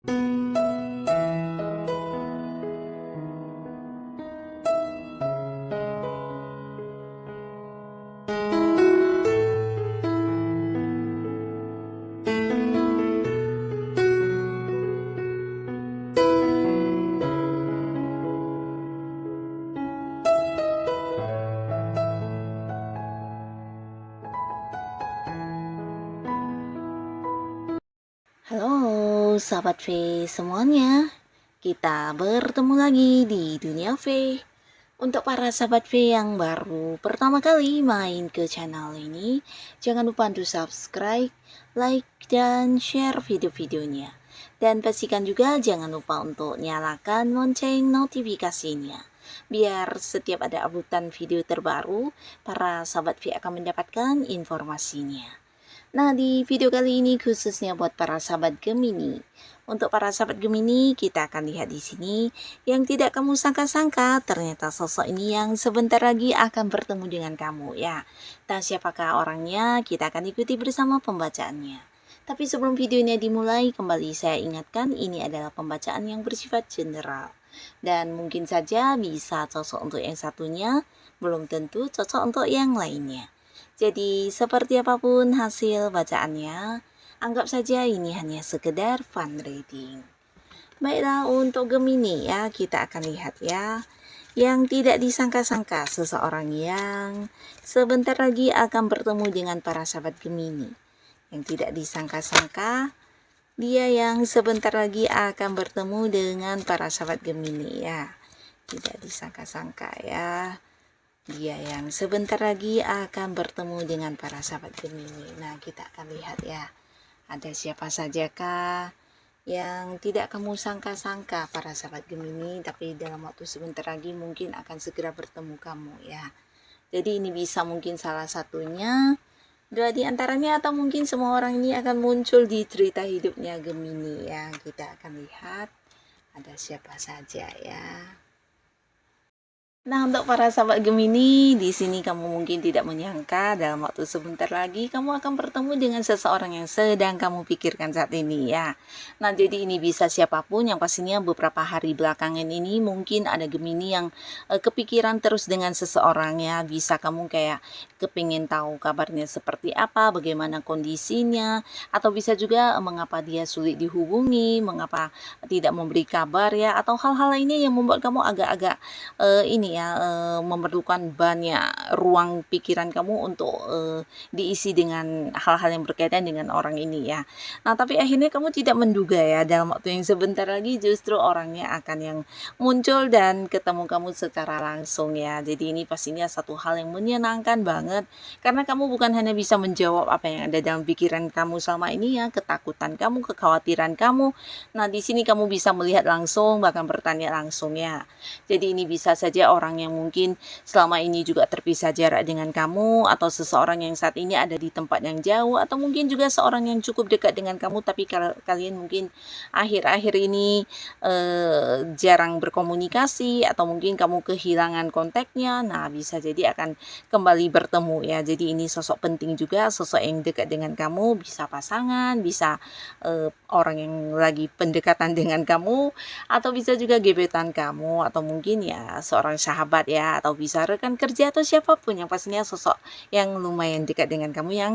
Halo sahabat V semuanya, kita bertemu lagi di Dunia V. Untuk para sahabat V yang baru pertama kali main ke channel ini, jangan lupa untuk subscribe, like, dan share video-videonya. Dan pastikan juga jangan lupa untuk nyalakan lonceng notifikasinya. Biar setiap ada uploadan video terbaru, para sahabat V akan mendapatkan informasinya. Nah, di video kali ini khususnya buat para sahabat Gemini. Untuk para sahabat Gemini, kita akan lihat di sini yang tidak kamu sangka-sangka, ternyata sosok ini yang sebentar lagi akan bertemu dengan kamu ya. Dan siapakah orangnya? Kita akan ikuti bersama pembacaannya. Tapi sebelum video ini dimulai, kembali saya ingatkan ini adalah pembacaan yang bersifat general. Dan mungkin saja bisa cocok untuk yang satunya, belum tentu cocok untuk yang lainnya. Jadi seperti apapun hasil bacaannya, anggap saja ini hanya sekedar fun reading. Baiklah, untuk Gemini ya, kita akan lihat ya. Yang tidak disangka-sangka, seseorang yang sebentar lagi akan bertemu dengan para sahabat Gemini. Yang tidak disangka-sangka, dia yang sebentar lagi akan bertemu dengan para sahabat Gemini ya. Tidak disangka-sangka ya. Dia yang sebentar lagi akan bertemu dengan para sahabat Gemini. Nah, kita akan lihat ya. Ada siapa sajakah yang tidak kamu sangka-sangka para sahabat Gemini, tapi dalam waktu sebentar lagi mungkin akan segera bertemu kamu ya. Jadi ini bisa mungkin salah satunya, dua di antaranya, atau mungkin semua orang ini akan muncul di cerita hidupnya Gemini ya. Kita akan lihat ada siapa saja ya. Nah, untuk para sahabat Gemini, di sini kamu mungkin tidak menyangka dalam waktu sebentar lagi kamu akan bertemu dengan seseorang yang sedang kamu pikirkan saat ini ya. Nah, jadi ini bisa siapapun, yang pastinya beberapa hari belakangan ini mungkin ada Gemini yang kepikiran terus dengan seseorang ya. Bisa kamu kayak kepingin tahu kabarnya seperti apa, bagaimana kondisinya, atau bisa juga mengapa dia sulit dihubungi, mengapa tidak memberi kabar ya, atau hal-hal lainnya yang membuat kamu agak-agak memerlukan banyak ruang pikiran kamu untuk diisi dengan hal-hal yang berkaitan dengan orang ini ya. Nah, tapi akhirnya kamu tidak menduga ya, dalam waktu yang sebentar lagi justru orangnya akan yang muncul dan ketemu kamu secara langsung ya. Jadi ini pastinya satu hal yang menyenangkan banget, karena kamu bukan hanya bisa menjawab apa yang ada dalam pikiran kamu selama ini ya, ketakutan kamu, kekhawatiran kamu. Nah, di sini kamu bisa melihat langsung, bahkan bertanya langsung ya. Jadi ini bisa saja orang yang mungkin selama ini juga terpisah jarak dengan kamu, atau seseorang yang saat ini ada di tempat yang jauh, atau mungkin juga seorang yang cukup dekat dengan kamu tapi kalian mungkin akhir-akhir ini jarang berkomunikasi, atau mungkin kamu kehilangan kontaknya. Nah, bisa jadi akan kembali bertemu ya. Jadi ini sosok penting juga, sosok yang dekat dengan kamu, bisa pasangan, bisa orang yang lagi pendekatan dengan kamu, atau bisa juga gebetan kamu, atau mungkin ya seorang sahabat ya, atau bisa rekan kerja, atau siapapun yang pastinya sosok yang lumayan dekat dengan kamu, yang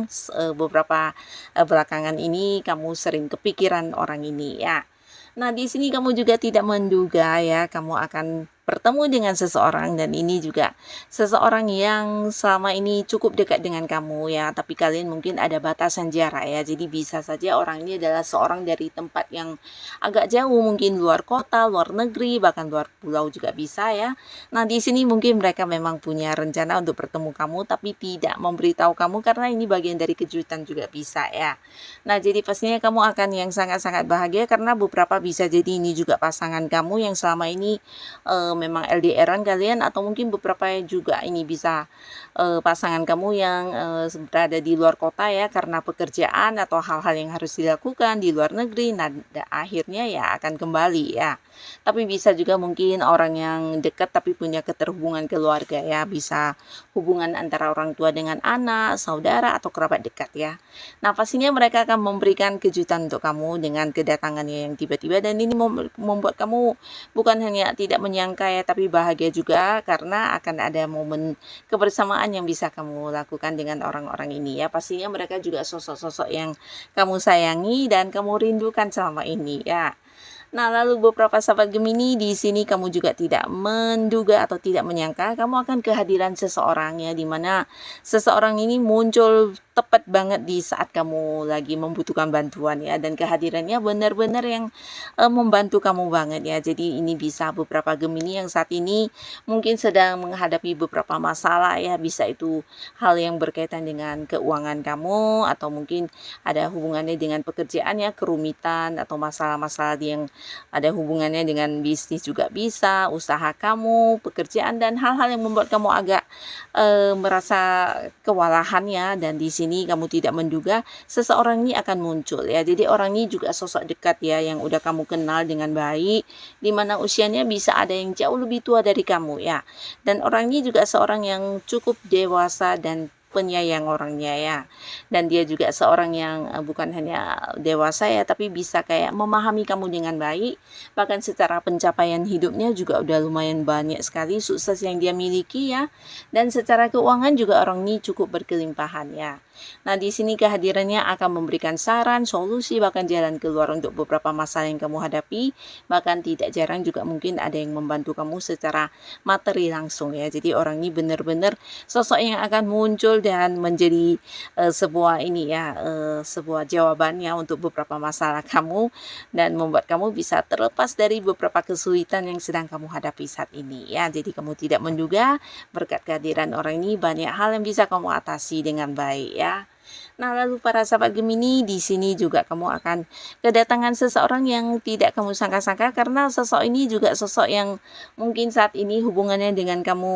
beberapa belakangan ini kamu sering kepikiran orang ini ya. Nah, di sini kamu juga tidak menduga ya, kamu akan bertemu dengan seseorang, dan ini juga seseorang yang selama ini cukup dekat dengan kamu ya, tapi kalian mungkin ada batasan jarak ya. Jadi bisa saja orang ini adalah seorang dari tempat yang agak jauh, mungkin luar kota, luar negeri, bahkan luar pulau juga bisa ya. Nah, di sini mungkin mereka memang punya rencana untuk bertemu kamu, tapi tidak memberitahu kamu, karena ini bagian dari kejutan juga bisa ya. Nah, jadi pastinya kamu akan yang sangat-sangat bahagia, karena beberapa bisa jadi ini juga pasangan kamu yang selama ini memang LDR-an kalian, atau mungkin beberapa juga ini bisa pasangan kamu yang berada di luar kota ya, karena pekerjaan atau hal-hal yang harus dilakukan di luar negeri. Nah, akhirnya ya akan kembali ya. Tapi bisa juga mungkin orang yang dekat tapi punya keterhubungan keluarga ya, bisa hubungan antara orang tua dengan anak, saudara, atau kerabat dekat ya. Nah, pastinya mereka akan memberikan kejutan untuk kamu dengan kedatangannya yang tiba-tiba, dan ini membuat kamu bukan hanya tidak menyangka ya, tapi bahagia juga karena akan ada momen kebersamaan yang bisa kamu lakukan dengan orang-orang ini ya. Pastinya mereka juga sosok-sosok yang kamu sayangi dan kamu rindukan selama ini ya. Nah, lalu beberapa sahabat Gemini, di sini kamu juga tidak menduga atau tidak menyangka kamu akan kehadiran seseorang ya, dimana seseorang ini muncul tepat banget di saat kamu lagi membutuhkan bantuan ya, dan kehadirannya benar-benar yang membantu kamu banget ya. Jadi ini bisa beberapa Gemini yang saat ini mungkin sedang menghadapi beberapa masalah ya, bisa itu hal yang berkaitan dengan keuangan kamu, atau mungkin ada hubungannya dengan pekerjaan ya, kerumitan atau masalah-masalah yang ada hubungannya dengan bisnis juga bisa, usaha kamu, pekerjaan, dan hal-hal yang membuat kamu agak merasa kewalahan ya. Dan di sini kamu tidak menduga seseorang ini akan muncul ya. Jadi orang ini juga sosok dekat ya, yang udah kamu kenal dengan baik, dimana usianya bisa ada yang jauh lebih tua dari kamu ya. Dan orang ini juga seorang yang cukup dewasa dan penyayang orangnya ya. Dan dia juga seorang yang bukan hanya dewasa ya, tapi bisa kayak memahami kamu dengan baik. Bahkan secara pencapaian hidupnya juga udah lumayan banyak sekali sukses yang dia miliki ya. Dan secara keuangan juga orang ini cukup berkelimpahan ya. Nah, di sini kehadirannya akan memberikan saran, solusi, bahkan jalan keluar untuk beberapa masalah yang kamu hadapi. Bahkan tidak jarang juga mungkin ada yang membantu kamu secara materi langsung ya. Jadi orang ini benar-benar sosok yang akan muncul dan menjadi sebuah ini ya, sebuah jawabannya untuk beberapa masalah kamu, dan membuat kamu bisa terlepas dari beberapa kesulitan yang sedang kamu hadapi saat ini ya. Jadi kamu tidak menduga berkat kehadiran orang ini banyak hal yang bisa kamu atasi dengan baik ya. Nah, lalu para sahabat Gemini, di sini juga kamu akan kedatangan seseorang yang tidak kamu sangka-sangka, karena sosok ini juga sosok yang mungkin saat ini hubungannya dengan kamu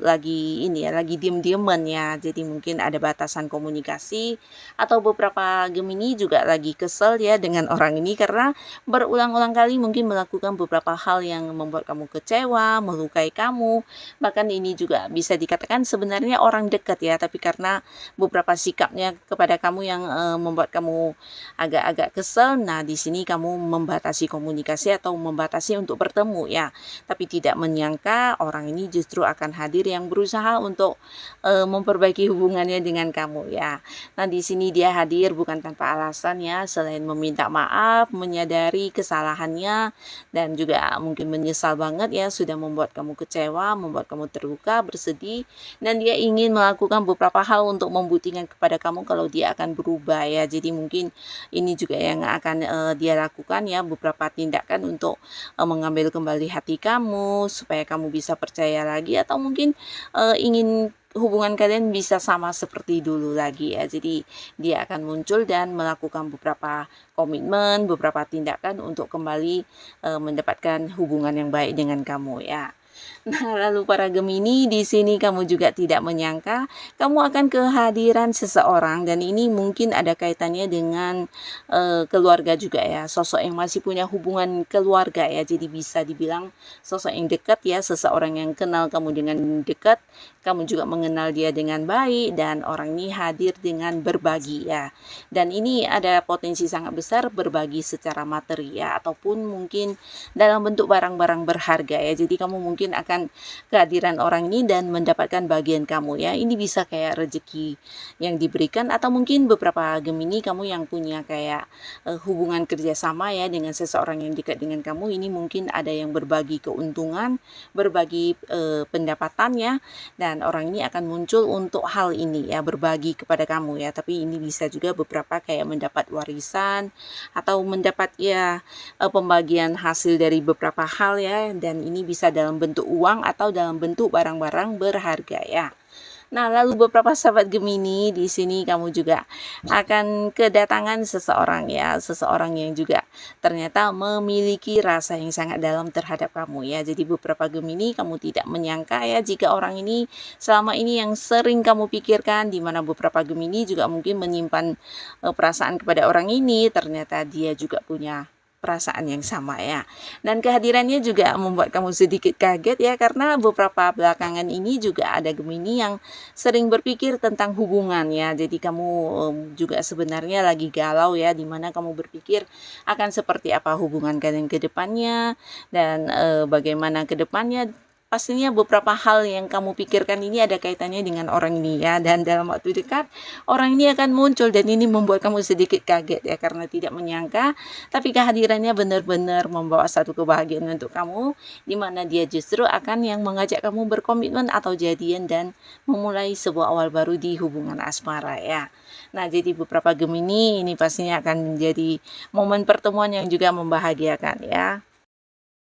lagi ini ya, lagi diem-dieman ya. Jadi mungkin ada batasan komunikasi, atau beberapa Gemini juga lagi kesel ya dengan orang ini karena berulang-ulang kali mungkin melakukan beberapa hal yang membuat kamu kecewa, melukai kamu. Bahkan ini juga bisa dikatakan sebenarnya orang dekat ya, tapi karena beberapa sikapnya kepada kamu yang membuat kamu agak-agak kesel. Nah, di sini kamu membatasi komunikasi atau membatasi untuk bertemu ya. Tapi tidak menyangka orang ini justru akan hadir yang berusaha untuk memperbaiki hubungannya dengan kamu ya. Nah, di sini dia hadir bukan tanpa alasan ya, selain meminta maaf, menyadari kesalahannya, dan juga mungkin menyesal banget ya sudah membuat kamu kecewa, membuat kamu terluka, bersedih, dan dia ingin melakukan beberapa hal untuk membuktikan kepada kamu kalau dia akan berubah ya. Jadi mungkin ini juga yang akan dia lakukan ya, beberapa tindakan untuk mengambil kembali hati kamu supaya kamu bisa percaya lagi, atau mungkin ingin hubungan kalian bisa sama seperti dulu lagi ya. Jadi dia akan muncul dan melakukan beberapa komitmen, beberapa tindakan untuk kembali mendapatkan hubungan yang baik dengan kamu ya. Nah, lalu para Gemini, di sini kamu juga tidak menyangka kamu akan kehadiran seseorang, dan ini mungkin ada kaitannya dengan keluarga juga ya. Sosok yang masih punya hubungan keluarga ya. Jadi bisa dibilang sosok yang dekat ya, seseorang yang kenal kamu dengan dekat, kamu juga mengenal dia dengan baik, dan orang ini hadir dengan berbagi ya. Dan ini ada potensi sangat besar berbagi secara materi ya, ataupun mungkin dalam bentuk barang-barang berharga ya. Jadi kamu mungkin akan kehadiran orang ini dan mendapatkan bagian kamu ya. Ini bisa kayak rezeki yang diberikan, atau mungkin beberapa Gemini kamu yang punya kayak hubungan kerjasama ya dengan seseorang yang dekat dengan kamu. Ini mungkin ada yang berbagi keuntungan, berbagi pendapatannya, dan orang ini akan muncul untuk hal ini ya, berbagi kepada kamu ya. Tapi ini bisa juga beberapa kayak mendapat warisan, atau mendapat ya pembagian hasil dari beberapa hal ya, dan ini bisa dalam bentuk uang atau dalam bentuk barang-barang berharga ya. Nah, lalu beberapa sahabat Gemini, di sini kamu juga akan kedatangan seseorang ya, seseorang yang juga ternyata memiliki rasa yang sangat dalam terhadap kamu ya. Jadi beberapa Gemini, kamu tidak menyangka ya jika orang ini selama ini yang sering kamu pikirkan, di mana beberapa Gemini juga mungkin menyimpan perasaan kepada orang ini, ternyata dia juga punya perasaan yang sama ya. Dan kehadirannya juga membuat kamu sedikit kaget ya, karena beberapa belakangan ini juga ada Gemini yang sering berpikir tentang hubungan ya. Jadi kamu juga sebenarnya lagi galau ya, dimana kamu berpikir akan seperti apa hubungan kalian ke depannya, dan bagaimana ke depannya. Pastinya beberapa hal yang kamu pikirkan ini ada kaitannya dengan orang ini ya, dan dalam waktu dekat orang ini akan muncul, dan ini membuat kamu sedikit kaget ya, karena tidak menyangka, tapi kehadirannya benar-benar membawa satu kebahagiaan untuk kamu, di mana dia justru akan yang mengajak kamu berkomitmen atau jadian dan memulai sebuah awal baru di hubungan asmara ya. Nah, jadi beberapa Gemini ini pastinya akan menjadi momen pertemuan yang juga membahagiakan ya.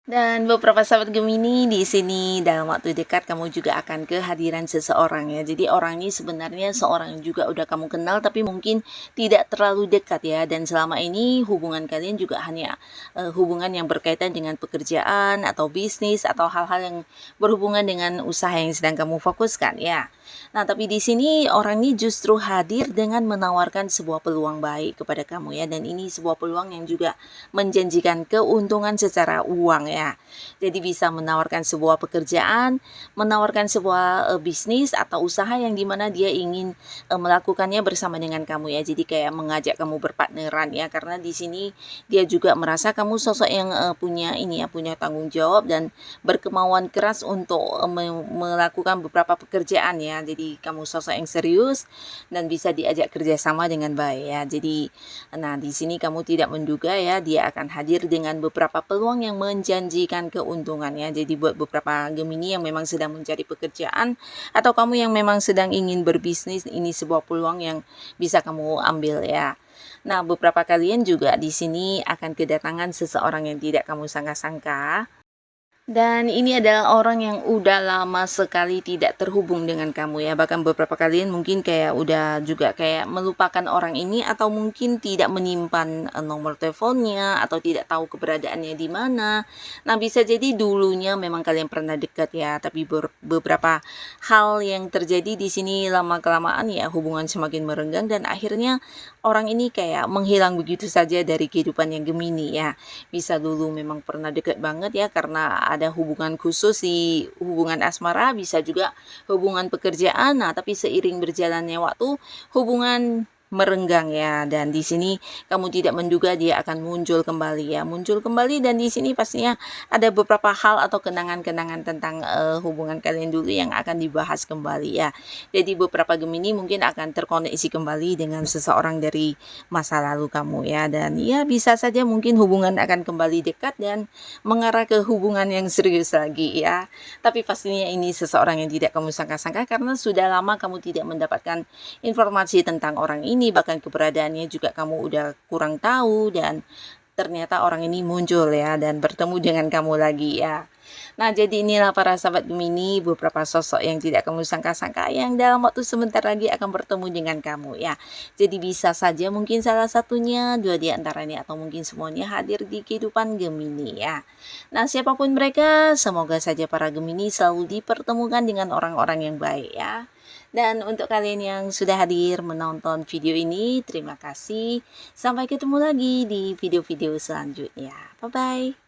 Dan beberapa sahabat Gemini, di sini dalam waktu dekat kamu juga akan kehadiran seseorang ya. Jadi orang ini sebenarnya seorang yang juga udah kamu kenal, tapi mungkin tidak terlalu dekat ya. Dan selama ini hubungan kalian juga hanya hubungan yang berkaitan dengan pekerjaan atau bisnis atau hal-hal yang berhubungan dengan usaha yang sedang kamu fokuskan ya. Nah, tapi di sini orang ini justru hadir dengan menawarkan sebuah peluang baik kepada kamu ya. Dan ini sebuah peluang yang juga menjanjikan keuntungan secara uang ya. Jadi bisa menawarkan sebuah pekerjaan, menawarkan sebuah bisnis atau usaha yang dimana dia ingin melakukannya bersama dengan kamu ya. Jadi kayak mengajak kamu berpartneran ya, karena di sini dia juga merasa kamu sosok yang punya ini ya, punya tanggung jawab dan berkemauan keras untuk melakukan beberapa pekerjaan ya. Jadi kamu sosok yang serius dan bisa diajak kerjasama dengan baik ya. Jadi nah, di sini kamu tidak menduga ya, dia akan hadir dengan beberapa peluang yang menjanjikan keuntungan ya. Jadi buat beberapa Gemini yang memang sedang mencari pekerjaan atau kamu yang memang sedang ingin berbisnis, ini sebuah peluang yang bisa kamu ambil ya. Nah, beberapa kalian juga di sini akan kedatangan seseorang yang tidak kamu sangka-sangka. Dan ini adalah orang yang udah lama sekali tidak terhubung dengan kamu ya. Bahkan beberapa kalian mungkin kayak udah juga kayak melupakan orang ini, atau mungkin tidak menyimpan nomor teleponnya, atau tidak tahu keberadaannya di mana. Nah, bisa jadi dulunya memang kalian pernah dekat ya, tapi beberapa hal yang terjadi di sini lama-kelamaan ya hubungan semakin merenggang, dan akhirnya orang ini kayak menghilang begitu saja dari kehidupan yang Gemini ya. Bisa dulu memang pernah dekat banget ya, karena ada hubungan khusus di hubungan asmara, bisa juga hubungan pekerjaan. Nah, tapi seiring berjalannya waktu, hubungan merenggang ya, dan di sini kamu tidak menduga dia akan muncul kembali ya, muncul kembali, dan di sini pastinya ada beberapa hal atau kenangan-kenangan tentang hubungan kalian dulu yang akan dibahas kembali ya. Jadi beberapa Gemini mungkin akan terkoneksi kembali dengan seseorang dari masa lalu kamu ya, dan ya bisa saja mungkin hubungan akan kembali dekat dan mengarah ke hubungan yang serius lagi ya. Tapi pastinya ini seseorang yang tidak kamu sangka-sangka, karena sudah lama kamu tidak mendapatkan informasi tentang orang ini, bahkan keberadaannya juga kamu udah kurang tahu, dan ternyata orang ini muncul ya dan bertemu dengan kamu lagi ya. Nah, jadi inilah para sahabat Gemini, beberapa sosok yang tidak kamu sangka-sangka yang dalam waktu sebentar lagi akan bertemu dengan kamu ya. Jadi bisa saja mungkin salah satunya, dua di antaranya, atau mungkin semuanya hadir di kehidupan Gemini ya. Nah, siapapun mereka, semoga saja para Gemini selalu dipertemukan dengan orang-orang yang baik ya. Dan untuk kalian yang sudah hadir menonton video ini, terima kasih. Sampai ketemu lagi di video-video selanjutnya. Bye-bye.